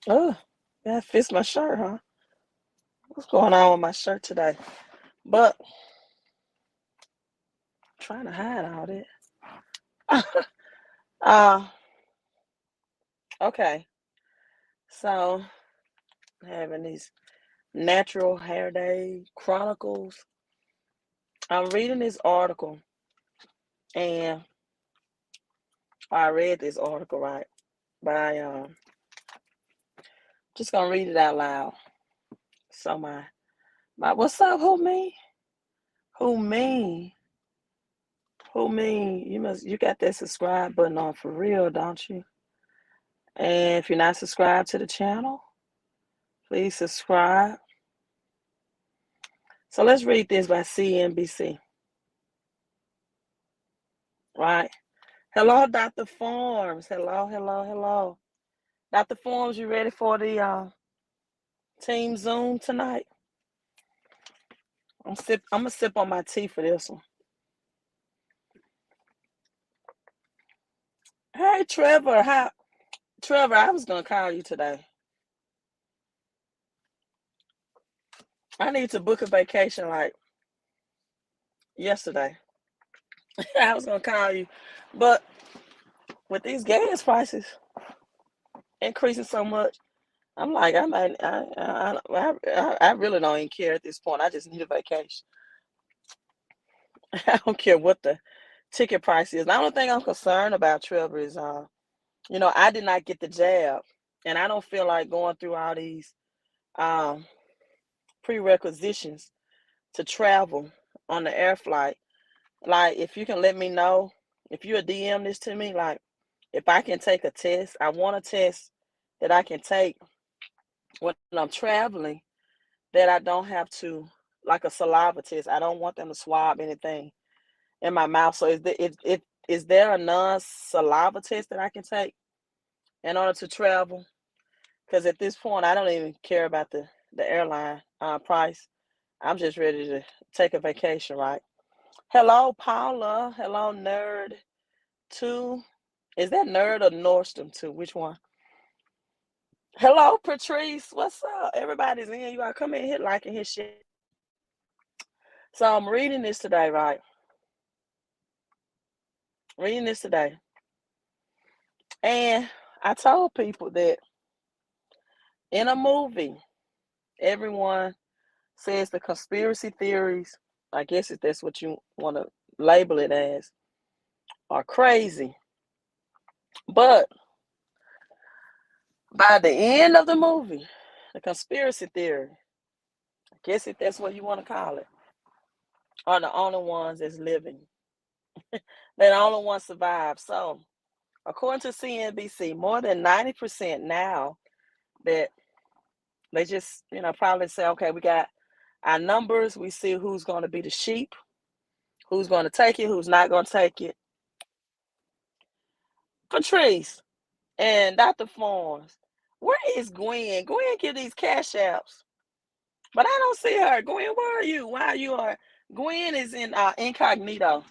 Oh, that fits my shirt, huh? What's going on with my shirt today? But trying to hide all that. uh, okay. So having these natural hair day chronicles. I'm reading this article and I read this article right by just gonna read it out loud. So my what's up, who me? Who me? Who me? You got that subscribe button on for real, don't you? And if you're not subscribed to the channel, please subscribe. So let's read this by CNBC. Right. Hello, Dr. Forms. Hello, hello, hello. Dr. Forms, you ready for the team Zoom tonight? I'm gonna sip on my tea for this one. Hey Trevor, Trevor, I was gonna call you today. I need to book a vacation like yesterday. I was gonna call you, but with these gas prices increasing so much, I'm like, I really don't even care at this point. I just need a vacation. I don't care what the ticket price is. The only thing I'm concerned about, Trevor, is I did not get the jab, and I don't feel like going through all these um, prerequisitions to travel on the air flight. Like, if you can let me know, if you DM this to me, like, if I can take a test, I want a test that I can take when I'm traveling that I don't have to, like a saliva test. I don't want them to swab anything in my mouth. So is there a non-saliva test that I can take in order to travel? Because at this point, I don't even care about the airline price. I'm just ready to take a vacation, right? Hello, Paula. Hello, Nerd 2. Is that Nerd or Nordstrom 2? Which one? Hello, Patrice. What's up? Everybody's in. You gotta come in here liking his shit. So I'm reading this today, right? Reading this today. And I told people that in a movie, everyone says the conspiracy theories, I guess if that's what you want to label it as, are crazy. But by the end of the movie, the conspiracy theory, I guess if that's what you want to call it, are the only ones that's living. They're the only ones survive. So, according to CNBC, more than 90% now that they just, probably say, okay, we got our numbers. We see who's going to be the sheep, who's going to take it, who's not going to take it. Patrice and Dr. Forms, where is Gwen? Gwen give these cash apps, but I don't see her. Gwen, where are you? Why you are? Gwen is in incognito.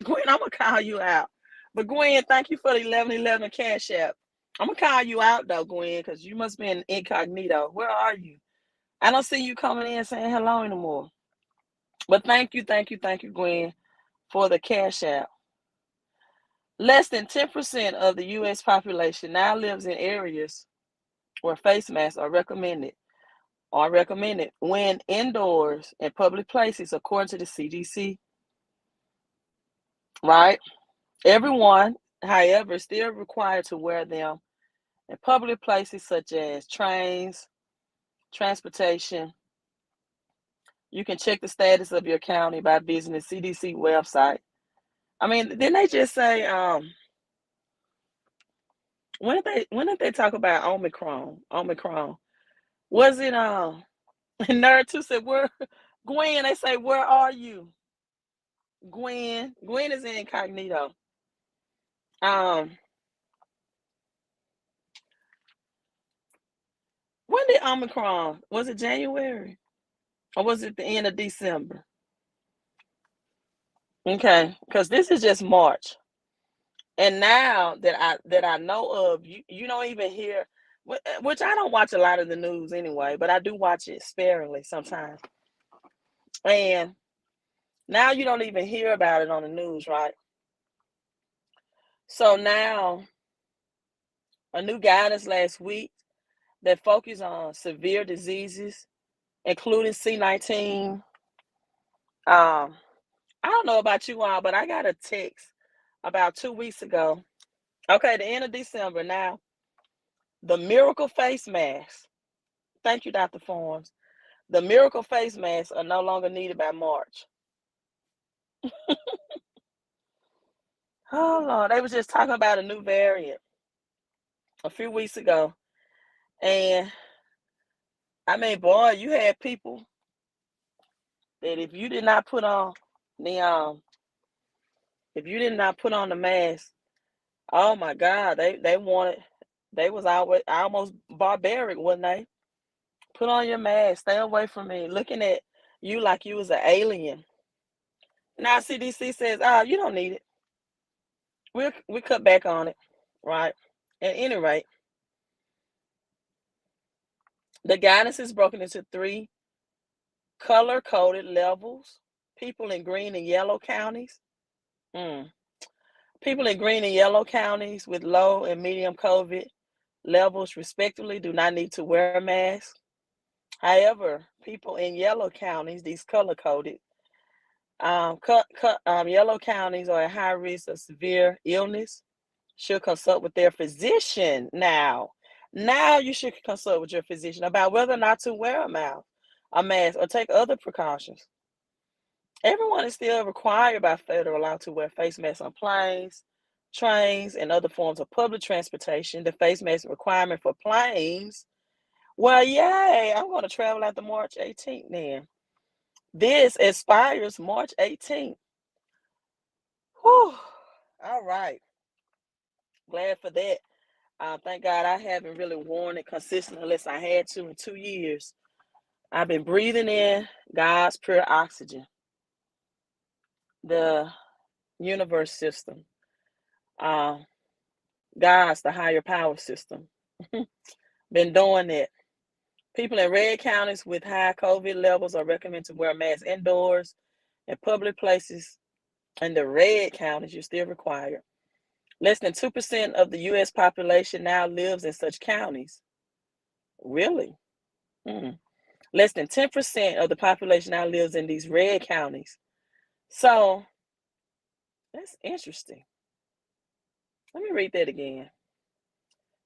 Gwen, I'm gonna call you out. But Gwen, thank you for the 1111 cash app. I'm gonna call you out though, Gwen, because you must be in incognito. Where are you? I don't see you coming in saying hello anymore. But thank you, Gwen, for the cash app. Less than 10% of the U.S. population now lives in areas where face masks are recommended when indoors in public places, according to the CDC. Right? Everyone, however, is still required to wear them in public places such as trains, transportation. You can check the status of your county by visiting the CDC website. I mean, didn't they just say when did they talk about Omicron? Omicron. Was it Nerd 2 said where Gwen, they say, where are you? Gwen is incognito. Um when did Omicron? Was it January? Or was it the end of December? Okay, because this is just March. And now that I know of, you don't even hear which I don't watch a lot of the news anyway, but I do watch it sparingly sometimes. And now you don't even hear about it on the news, right? So now a new guidance last week that focused on severe diseases, including C-19. I don't know about you all, but I got a text about 2 weeks ago. Okay, the end of December now. The miracle face masks. Thank you, Dr. Forms. The miracle face masks are no longer needed by March. Oh Lord, they was just talking about a new variant a few weeks ago. And I mean, boy, you had people that if you did not put on the the mask, oh my God, they wanted, they was almost barbaric, wasn't they? Put on your mask, stay away from me, looking at you like you was an alien. Now CDC says, oh, you don't need it. We cut back on it, right? At any rate, the guidance is broken into 3 color-coded levels. People in green and yellow counties. People in green and yellow counties with low and medium COVID levels, respectively, do not need to wear a mask. However, people in yellow counties, these color-coded, yellow counties are at high risk of severe illness, should consult with their physician now. Now you should consult with your physician about whether or not to wear a mask, or take other precautions. Everyone is still required by federal law to wear face masks on planes, trains, and other forms of public transportation. The face mask requirement for planes, well, yay, I'm going to travel after March 18th then. This expires March 18th. Whew. All right. Glad for that. Thank God I haven't really worn it consistently unless I had to in 2 years. I've been breathing in God's pure oxygen, the universe system, God's the higher power system. Been doing that. People in red counties with high COVID levels are recommended to wear masks indoors in public places. In the red counties, you're still required. Less than 2% of the U.S. population now lives in such counties. Really? Less than 10% of the population now lives in these red counties. So that's interesting. Let me read that again.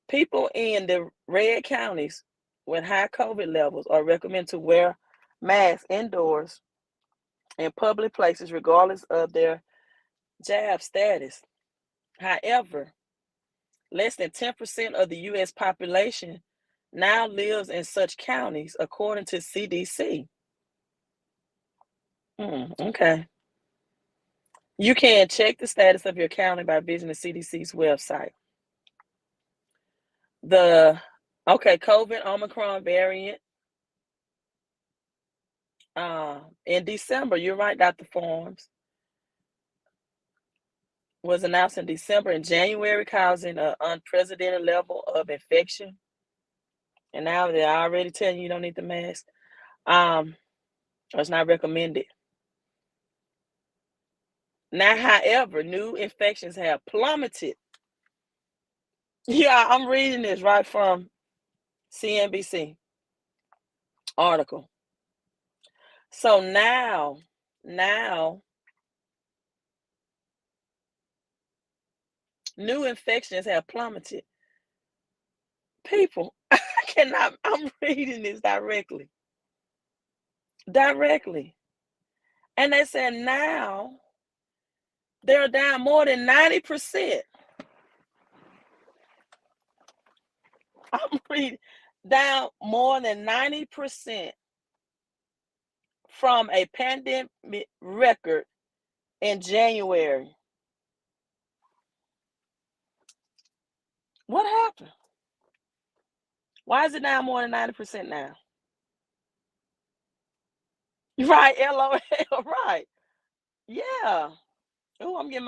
People in the red counties with high COVID levels are recommended to wear masks indoors in public places, regardless of their jab status. However, less than 10% of the U.S. population now lives in such counties, according to CDC. Okay. You can check the status of your county by visiting the CDC's website. The COVID Omicron variant in December, you're right, Dr. Forms, was announced in December and January, causing an unprecedented level of infection. And now they're already telling you don't need the mask. It's not recommended. Now, however, new infections have plummeted. Yeah, I'm reading this right from CNBC article. So now new infections have plummeted. People, I'm reading this directly. And they said now they're down more than 90%. I'm reading down more than 90% from a pandemic record in January. What happened? Why is it down more than 90% now? Right, LOL, right. Yeah. Oh, I'm getting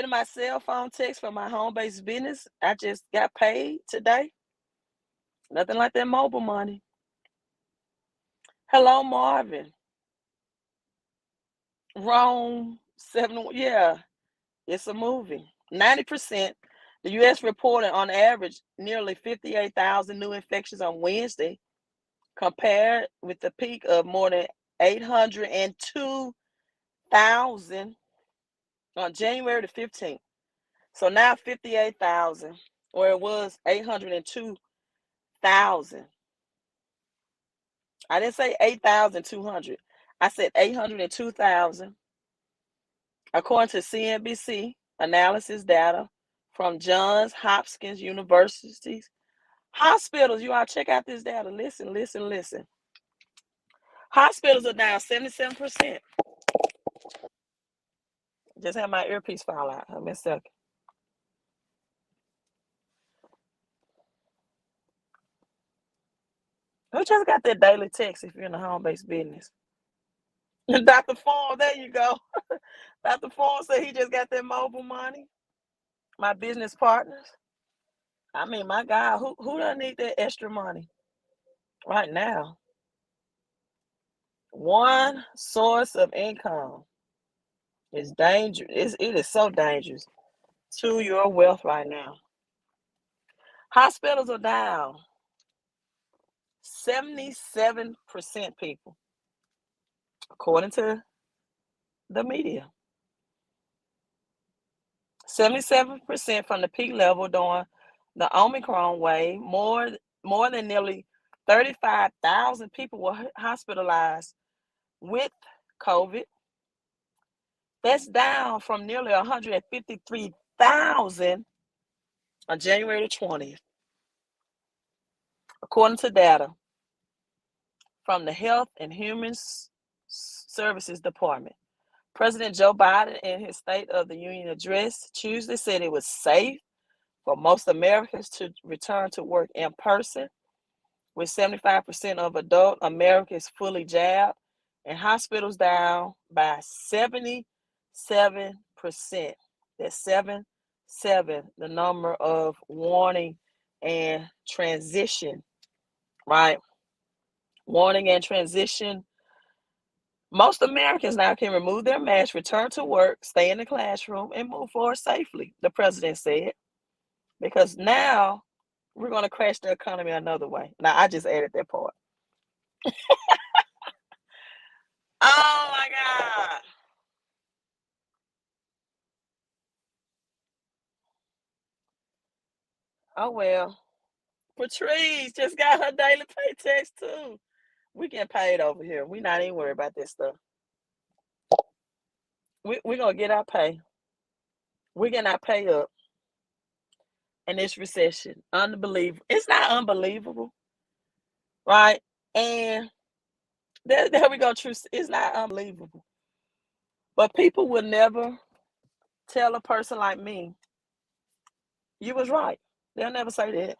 my cell phone text from my home-based business. I just got paid today. Nothing like that mobile money. Hello, Marvin. Rome 7. Yeah, it's a movie. 90%. The U.S. reported on average nearly 58,000 new infections on Wednesday, compared with the peak of more than 802,000 on January the 15th. So now 58,000, or it was 802,000. I didn't say 8,200. I said 802,000. According to CNBC analysis data from Johns Hopkins University's hospitals, you all check out this data. Listen, listen, listen. Hospitals are down 77%. Just had my earpiece fall out. Hold me a second. Who just got that daily text if you're in the home-based business? Dr. Ford, there you go. Dr. Ford said he just got that mobile money. My business partners. I mean, my God, who doesn't need that extra money right now? One source of income is dangerous. It is so dangerous to your wealth right now. Hospitals are down 77%, people, according to the media. 77% from the peak level during the Omicron wave. More than nearly 35,000 people were hospitalized with COVID. That's down from nearly 153,000 on January the 20th, according to data from the Health and Human Services Department. President Joe Biden, in his State of the Union address Tuesday, said it was safe for most Americans to return to work in person, with 75% of adult Americans fully jabbed, and hospitals down by 77%. That's 7, the number of warning and transition, right? Warning and transition. Most Americans now can remove their mask, return to work, stay in the classroom, and move forward safely, the president said, because now we're going to crash the economy another way. Now, I just added that part. Oh my God. Oh well. Patrice just got her daily paychecks too. We get paid over here. We not even worried about this stuff. We gonna get our pay. We getting our pay up in this recession. Unbelievable. It's not unbelievable, right? And there we go, truth. It's not unbelievable. But people will never tell a person like me, you was right. They'll never say that.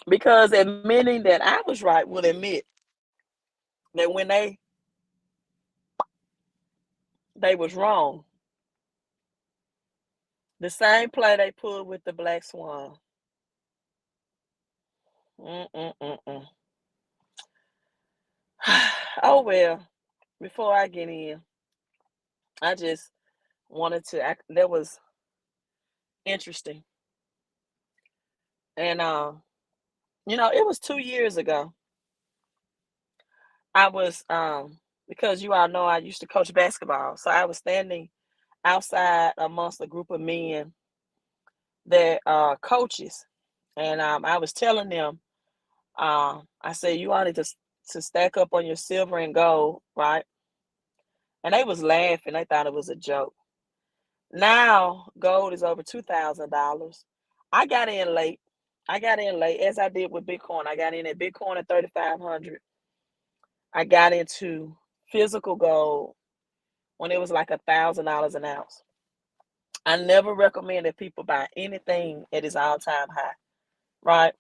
Because admitting that I was right would admit that when they was wrong. The same play they pulled with the black swan. Mm-mm-mm-mm. Oh well, before I get in, I just wanted to that was interesting. And it was 2 years ago. I was because you all know I used to coach basketball. So I was standing outside amongst a group of men that are coaches. And I was telling them, I said, you all need to stack up on your silver and gold, right? And they was laughing. They thought it was a joke. Now gold is over $2,000. I got in late. As I did with Bitcoin. I got in at Bitcoin at 3,500. I got into physical gold when it was like $1,000 an ounce. I never recommend that people buy anything at its all-time high, right?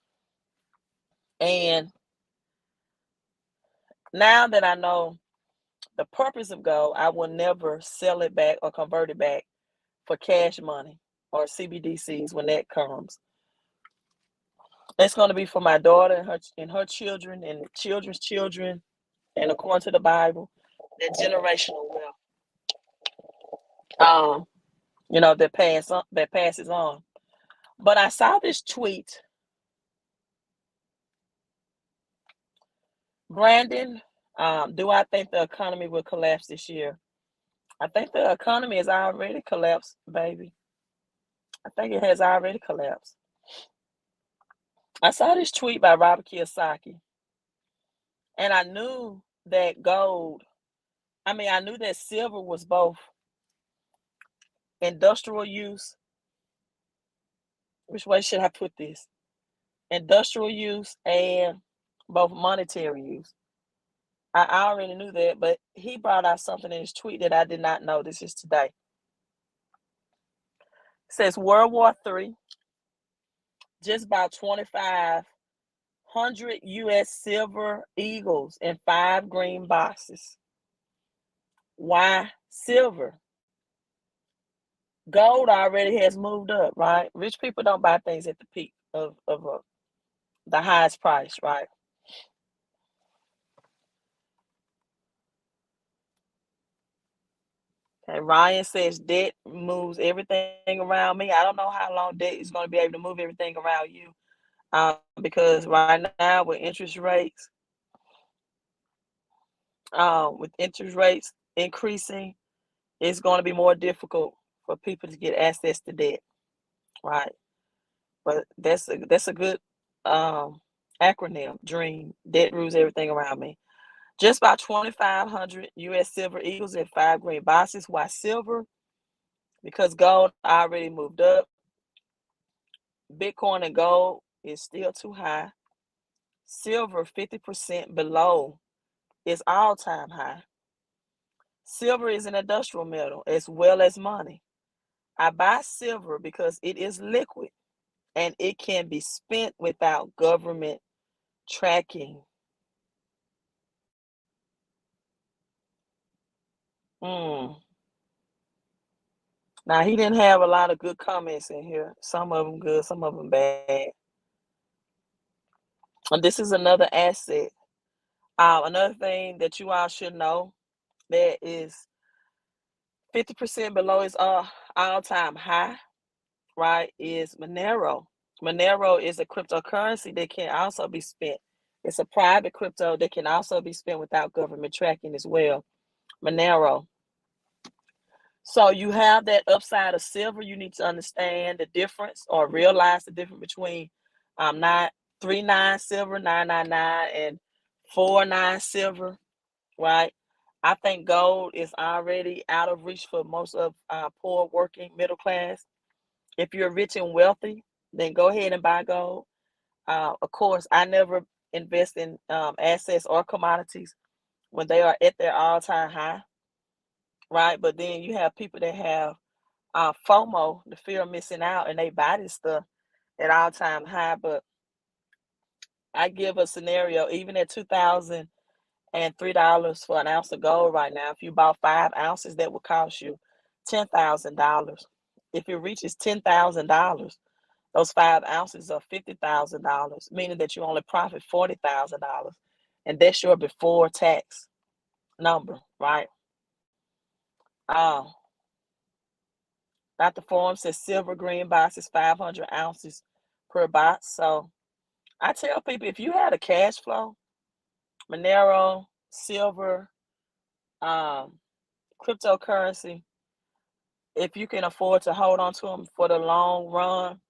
And now that I know the purpose of gold, I will never sell it back or convert it back for cash money or CBDCs when that comes. It's going to be for my daughter and her children and children's children, and according to the Bible, that generational wealth, um, that passes on. But I saw this tweet, Brandon. Do I think the economy will collapse this year? I think the economy has already collapsed, baby. I think it has already collapsed. I saw this tweet by Robert Kiyosaki, and I knew that I knew that silver was both industrial use. Which way should I put this? Industrial use and both monetary use. I already knew that, but he brought out something in his tweet that I did not know. This is today. It says World War III, just about 2,500 U.S. silver eagles in 5 green boxes. Why silver? Gold already has moved up, right? Rich people don't buy things at the peak of the highest price, right? Okay, Ryan says debt moves everything around me. I don't know how long debt is going to be able to move everything around you, because right now with interest rates increasing, it's going to be more difficult for people to get access to debt, right? But that's a good acronym. Dream. Debt moves everything around me. Just about 2,500 U.S. silver eagles in 5 green boxes. Why silver? Because gold already moved up. Bitcoin and gold is still too high. Silver 50% below its all-time high. Silver is an industrial metal as well as money. I buy silver because it is liquid and it can be spent without government tracking. Mm. Now, he didn't have a lot of good comments in here. Some of them good, some of them bad. And this is another asset. Another thing that you all should know that is 50% below its all-time high, right, is Monero. Monero is a cryptocurrency that can also be spent. It's a private crypto that can also be spent without government tracking as well. Monero. So you have that upside of silver. You need to understand the difference or realize the difference between 39 silver, 999, and 49 silver, right? I think gold is already out of reach for most of poor working middle class. If you're rich and wealthy, then go ahead and buy gold. Of course, I never invest in assets or commodities when they are at their all-time high, right? But then you have people that have FOMO, the fear of missing out, and they buy this stuff at all-time high. But I give a scenario, even at $2,003 for an ounce of gold right now. If you bought 5 ounces, that would cost you $10,000. If it reaches $10,000, those 5 ounces are $50,000, meaning that you only profit $40,000, and that's your before tax number, right? Um, Dr. Form says silver green box is 500 ounces per box. So I tell people, if you had a cash flow, Monero, silver, um, cryptocurrency, if you can afford to hold on to them for the long run,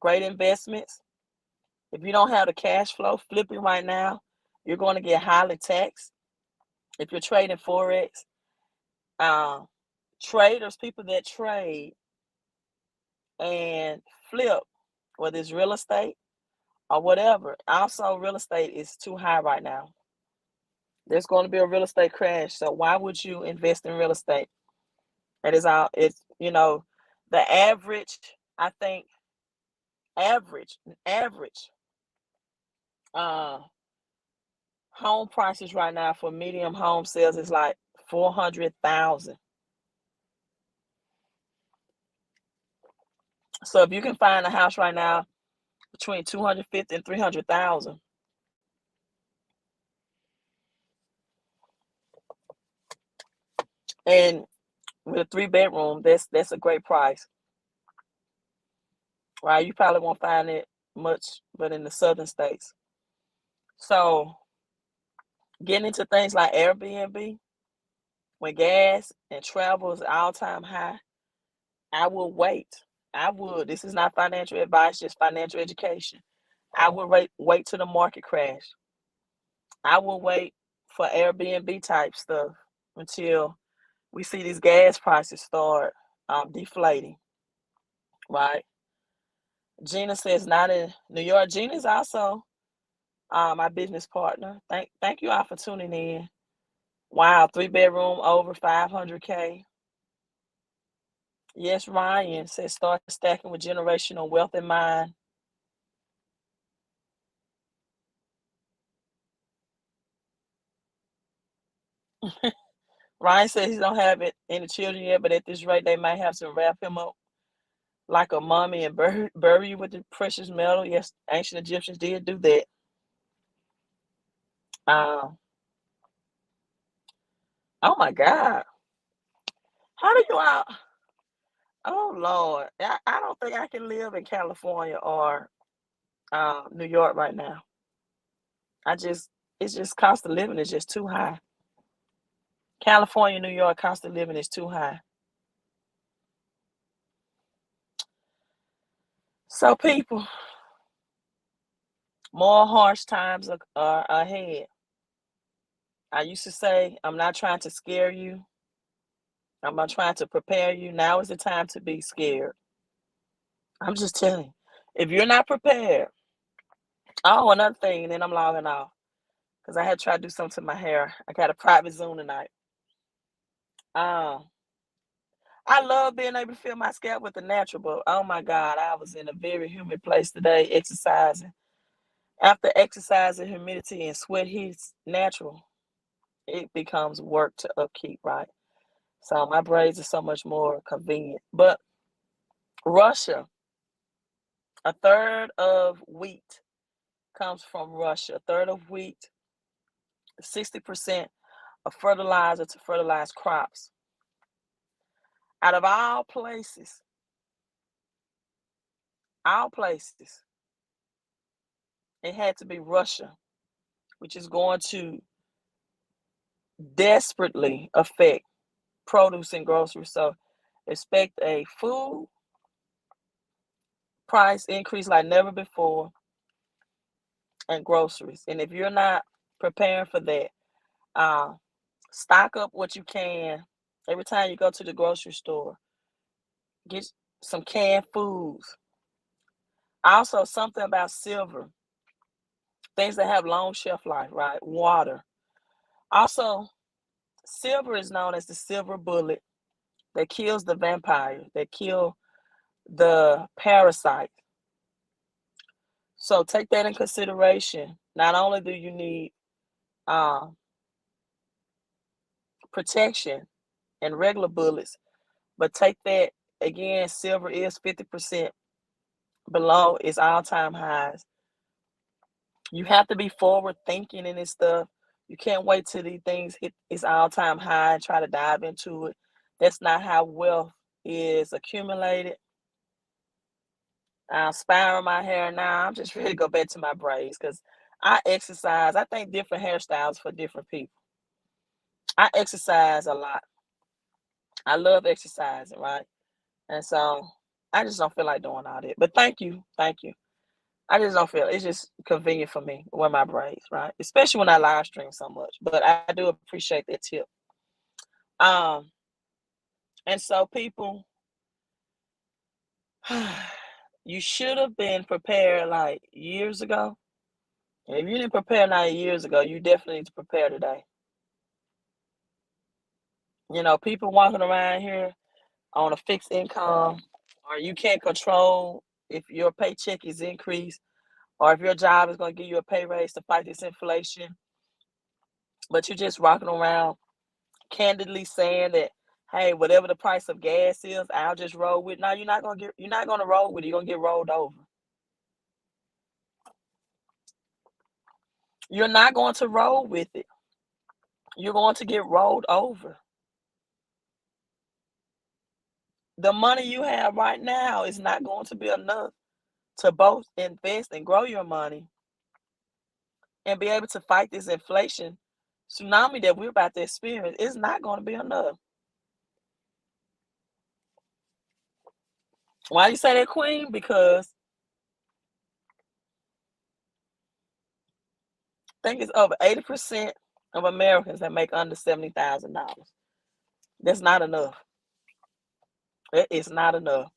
great investments. If you don't have the cash flow, flipping right now, you're going to get highly taxed. If you're trading Forex, traders, people that trade and flip, whether it's real estate or whatever, also real estate is too high right now. There's going to be a real estate crash. So why would you invest in real estate? It is all, it's, the average, I think, average uh home prices right now for medium home sales is like 400,000. So if you can find a house right now between 250 and 300,000. And with a 3-bedroom, that's a great price, right? You probably won't find it much, but in the southern states. So getting into things like Airbnb, when gas and travel is all-time high, I will wait. I would. This is not financial advice, just financial education. I would wait till the market crash. I will wait for Airbnb type stuff until we see these gas prices start deflating, right? Gina says not in New York. Gina's also my business partner. Thank you all for tuning in. Wow, 3-bedroom over 500K. Yes, Ryan says start stacking with generational wealth in mind. Ryan says he don't have any children yet, but at this rate they might have to wrap him up like a mummy and bury you with the precious metal. Yes, ancient Egyptians did do that. Um, oh my God. How do you out? Oh Lord. I don't think I can live in California or New York right now. It's just cost of living is just too high. California, New York, cost of living is too high. So people, more harsh times are ahead. I used to say, I'm not trying to scare you. I'm not trying to prepare you. Now is the time to be scared. I'm just telling you. If you're not prepared, oh, another thing, and then I'm logging off because I had to try to do something to my hair. I got a private Zoom tonight. Um, I love being able to feel my scalp with the natural, but oh my God, I was in a very humid place today exercising. After exercising, humidity and sweat heats natural, it becomes work to upkeep, right? So my braids are so much more convenient. But Russia, a third of wheat comes from Russia. A third of wheat, 60% of fertilizer to fertilize crops. Out of all places, it had to be Russia, which is going to desperately affect produce and groceries. So expect a food price increase like never before and groceries. And if you're not preparing for that, uh, stock up what you can. Every time you go to the grocery store, get some canned foods. Also, something about silver, things that have long shelf life, right? Water. Also, silver is known as the silver bullet that kills the vampire, that kill the parasite. So take that in consideration. Not only do you need um, protection and regular bullets, but take that again. Silver is 50% below its all-time highs. You have to be forward thinking in this stuff. You can't wait till these things hit its all-time high and try to dive into it. That's not how wealth is accumulated. I'm spiraling my hair now. I'm just ready to go back to my braids because I exercise. I think different hairstyles for different people. I exercise a lot. I love exercising, right? And so I just don't feel like doing all that. But thank you. Thank you. I just don't feel it's just convenient for me to wear my braids, right? Especially when I live stream so much. But I do appreciate that tip. Um, and so people, you should have been prepared like years ago. If you didn't prepare 9 years ago, you definitely need to prepare today. You know, people walking around here on a fixed income, or you can't control if your paycheck is increased, or if your job is going to give you a pay raise to fight this inflation, but you're just walking around candidly saying that, hey, whatever the price of gas is, I'll just roll with. No, you're not gonna roll with it. You're gonna get rolled over. You're not going to roll with it. You're going to get rolled over. The money you have right now is not going to be enough to both invest and grow your money and be able to fight this inflation tsunami that we're about to experience. It's not going to be enough. Why do you say that, Queen? Because I think it's over 80% of Americans that make under $70,000. That's not enough. It is not enough.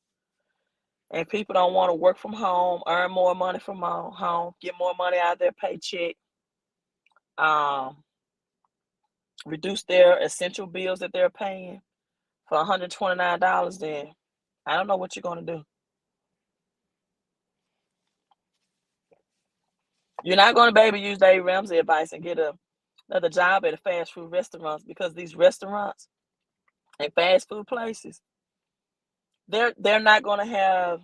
And people don't want to work from home, earn more money from home, get more money out of their paycheck, reduce their essential bills that they're paying for $129. Then I don't know what you're going to do. You're not going to be able to use Dave Ramsey advice and get another job at a fast food restaurant, because these restaurants and fast food places, they're not going to have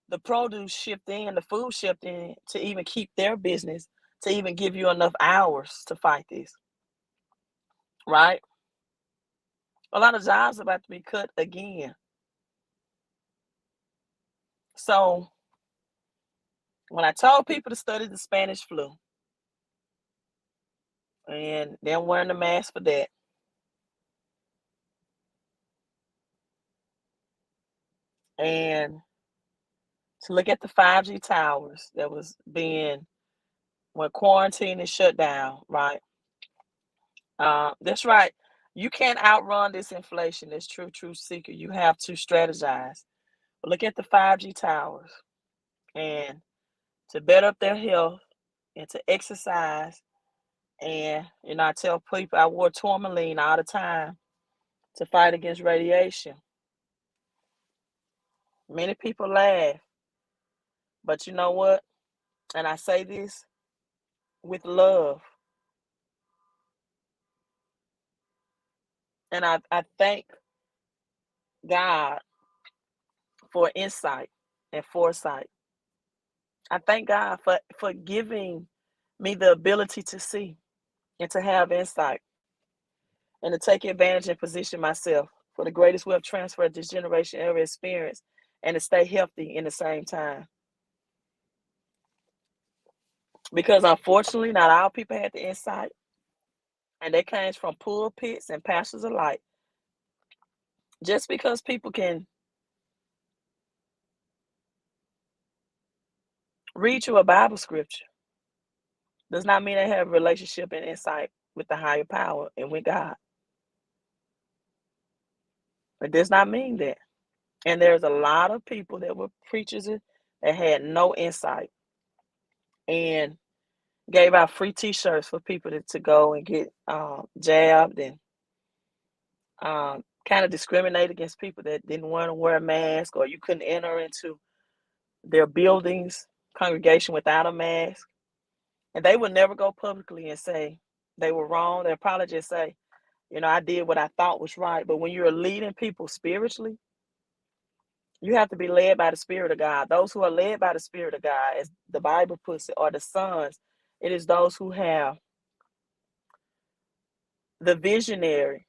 the produce shipped in, the food shipped in to even keep their business, to even give you enough hours to fight this, right? A lot of jobs are about to be cut again. So when I told people to study the Spanish flu, and them wearing the mask for that, and to look at the 5G towers that was being, when quarantine is shut down, right? That's right. You can't outrun this inflation. This true seeker. You have to strategize. But look at the 5G towers, and to better up their health and to exercise. And I tell people I wore tourmaline all the time to fight against radiation. Many people laugh, but you know what? And I say this with love. And I thank God for insight and foresight. I thank God for giving me the ability to see and to have insight and to take advantage and position myself for the greatest wealth transfer this generation ever experienced, and to stay healthy in the same time. Because unfortunately, not all people had the insight, and they came from pulpits and pastors alike. Just because people can read you a Bible scripture does not mean they have a relationship and insight with the higher power and with God. It does not mean that. And there's a lot of people that were preachers that had no insight and gave out free T-shirts for people to go and get jabbed, and kind of discriminate against people that didn't want to wear a mask, or you couldn't enter into their buildings, congregation, without a mask. And they would never go publicly and say they were wrong. They'll probably just say, I did what I thought was right. But when you're leading people spiritually, you have to be led by the Spirit of God. Those who are led by the Spirit of God, as the Bible puts it, are the sons. It is those who have the visionary.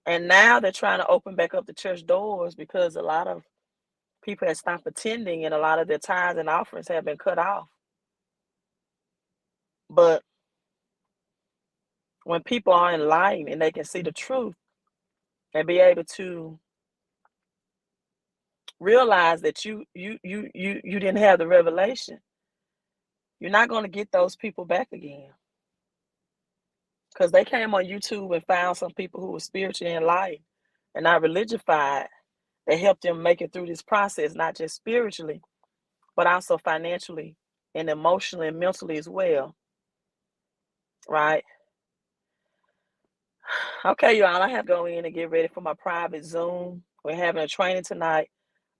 And now they're trying to open back up the church doors because a lot of people have stopped attending, and a lot of their tithes and offerings have been cut off. But when people are enlightened and they can see the truth and be able to realize that you didn't have the revelation, you're not going to get those people back again, because they came on YouTube and found some people who were spiritually enlightened and not religified, that helped them make it through this process, not just spiritually, but also financially and emotionally and mentally as well, right? Okay, y'all, I have to go in and get ready for my private Zoom. We're having a training tonight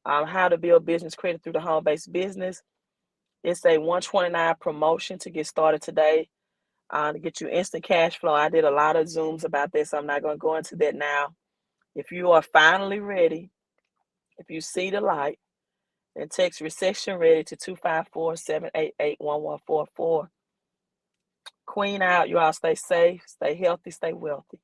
on how to build business credit through the home-based business. It's a 129 promotion to get started today, to get you instant cash flow. I did a lot of Zooms about this, so I'm not going to go into that now. If you are finally ready, if you see the light, and text recession ready to 254-788-1144. Queen out. You all stay safe, stay healthy, stay wealthy.